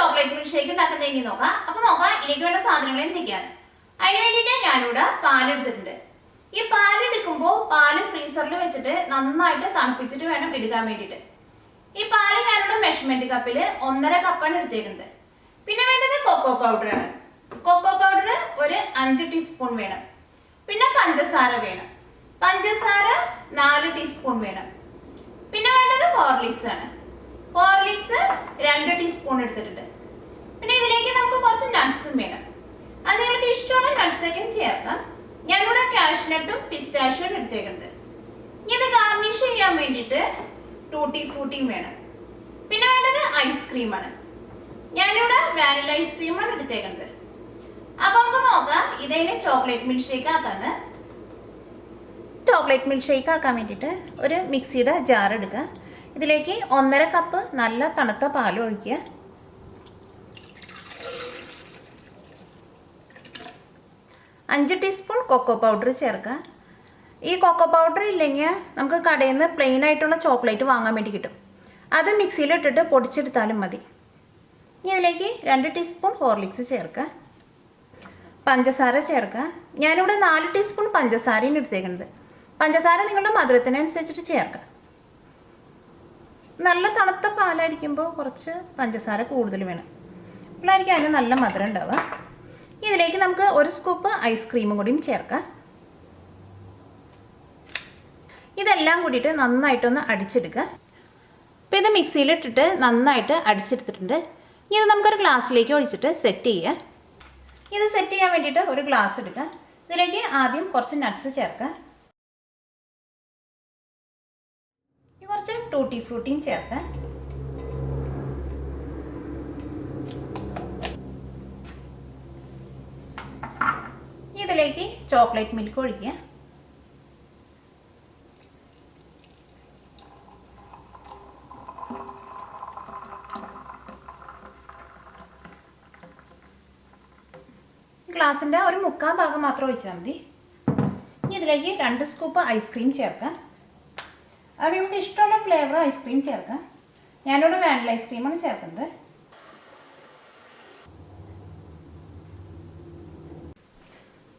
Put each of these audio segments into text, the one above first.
Chocolate milk shake ഉണ്ടാക്കുന്നതെങ്കിൽ നോക്കാം. അപ്പോൾ നോക്കാം ഇതിലേക്ക് വേണ്ട സാധനങ്ങൾ എന്തൊക്കെയാണ്. അതിന് വേണ്ടിയിട്ട് ഞാനിവിടെ പാലെടുത്തിട്ടുണ്ട്. ഈ പാലെടുക്കുമ്പോൾ പാല് ഫ്രീസറിൽ വെച്ചിട്ട് നന്നായിട്ട് തണുപ്പിച്ചിട്ട് വേണം എടുക്കാൻ വേണ്ടിയിട്ട്. ഈ പാല് ഞാനിവിടെ മെഷർമെന്റ് കപ്പിൽ 1.5 കപ്പാണ് എടുത്തേക്കുന്നത്. പിന്നെ വേണ്ടത് കൊക്കോ പൗഡറാണ്. കൊക്കോ പൗഡർ ഒരു 5 ടീസ്പൂൺ വേണം. പിന്നെ പഞ്ചസാര വേണം. പഞ്ചസാര 4 ടീസ്പൂൺ വേണം. പിന്നെ വേണ്ടത് ഹോർലിക്സ് ആണ്. ഹോർലിക്സ് 2 ടീസ്പൂൺ എടുത്തിട്ടുണ്ട്. പിന്നെ ഇതിലേക്ക് നമുക്ക് കുറച്ച് നട്ട്സും വേണം. അത് നിങ്ങൾക്ക് ഇഷ്ടമുള്ള നട്ട്സൊക്കെ ചേർക്കാം. ഞാനിവിടെ കാഷ്നട്ടും പിസ്താഷ്യും എടുത്തേക്കുന്നത്. ഇത് ഗാർണിഷ് ചെയ്യാൻ വേണ്ടിയിട്ട് ടൂട്ടി ഫ്രൂട്ടിയും വേണം. പിന്നെ വേണ്ടത് ഐസ്ക്രീമാണ്. ഞാനിവിടെ വാനില ഐസ്ക്രീമാണ് എടുത്തേക്കുന്നത്. അപ്പൊ നമുക്ക് നോക്കാം ഇതേനെ ചോക്ലേറ്റ് മിൽക്ക് ഷേക്ക് ആക്കാന്ന്. ചോക്ലേറ്റ് മിൽക്ക് ഷേക്ക് ആക്കാൻ വേണ്ടിയിട്ട് ഒരു മിക്സിയുടെ ജാർ എടുക്കുക. ഇതിലേക്ക് 1.5 കപ്പ് നല്ല തണുത്ത പാൽ ഒഴിക്കുക. അഞ്ച് ടീസ്പൂൺ കൊക്കോ പൗഡർ ചേർക്കുക. ഈ കൊക്കോ പൗഡർ ഇല്ലെങ്കിൽ നമുക്ക് കടയിൽ നിന്ന് പ്ലെയിൻ ആയിട്ടുള്ള ചോക്ലേറ്റ് വാങ്ങാൻ വേണ്ടി കിട്ടും. അത് മിക്സിയിലിട്ടിട്ട് പൊടിച്ചെടുത്താലും മതി. ഇനി ഇതിലേക്ക് 2 ടീസ്പൂൺ ഹോർലിക്സ് ചേർക്കുക. പഞ്ചസാര ചേർക്കുക. ഞാനിവിടെ 4 ടീസ്പൂൺ പഞ്ചസാരയും എടുത്തേക്കുന്നത്. പഞ്ചസാര നിങ്ങളുടെ മധുരത്തിനനുസരിച്ചിട്ട് ചേർക്കുക. നല്ല തണുത്ത പാലായിരിക്കുമ്പോൾ കുറച്ച് പഞ്ചസാര കൂടുതൽ വേണം. അപ്പോഴായിരിക്കും അതിന് നല്ല മധുരം ഉണ്ടാവുക. ഇതിലേക്ക് നമുക്ക് 1 സ്കൂപ്പ് ഐസ്ക്രീമും കൂടിയും ചേർക്കാം. ഇതെല്ലാം കൂടിയിട്ട് നന്നായിട്ടൊന്ന് അടിച്ചെടുക്കുക. അപ്പോൾ ഇത് മിക്സിയിലിട്ടിട്ട് നന്നായിട്ട് അടിച്ചെടുത്തിട്ടുണ്ട്. ഇനി ഇത് നമുക്കൊരു ഗ്ലാസ്സിലേക്ക് ഒഴിച്ചിട്ട് സെറ്റ് ചെയ്യുക. ഇത് സെറ്റ് ചെയ്യാൻ വേണ്ടിയിട്ട് ഒരു ഗ്ലാസ് എടുക്കുക. ഇതിലേക്ക് ആദ്യം കുറച്ച് നട്ട്സ് ചേർക്കുക. കുറച്ച് ടൂട്ടി ഫ്രൂട്ടിയും ചേർക്കുക. ഇതിലേക്ക് ചോക്ലേറ്റ് മിൽക്ക് ഒഴിക്കുക. ഗ്ലാസിൻ്റെ ഒരു 1/4 ഭാഗം മാത്രം ഒഴിച്ചാൽ മതി. ഇനി ഇതിലേക്ക് 2 സ്കൂപ്പ് ഐസ്ക്രീം ചേർക്കാം. അത് നിങ്ങൾക്ക് ഇഷ്ടമുള്ള ഫ്ലേവർ ഐസ്ക്രീം ചേർക്കാം. ഞാനിവിടെ വാനില ഐസ്ക്രീമാണ് ചേർക്കുന്നത്.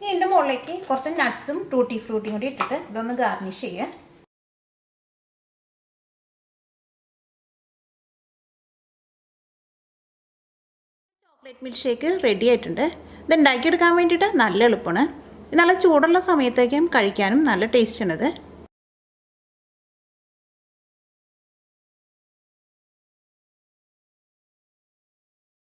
ഇതിൻ്റെ മുകളിലേക്ക് കുറച്ച് നട്ട്സും ടൂട്ടി ഫ്രൂട്ടിയും കൂടി ഇട്ടിട്ട് ഇതൊന്ന് ഗാർണിഷ് ചെയ്യുക. ചോക്ലേറ്റ് മിൽക്ക് ഷേക്ക് റെഡി ആയിട്ടുണ്ട്. ഇത് ഉണ്ടാക്കിയെടുക്കാൻ വേണ്ടിയിട്ട് നല്ല എളുപ്പമാണ്. നല്ല ചൂടുള്ള സമയത്തേക്കും കഴിക്കാനും നല്ല ടേസ്റ്റ് ആണിത്.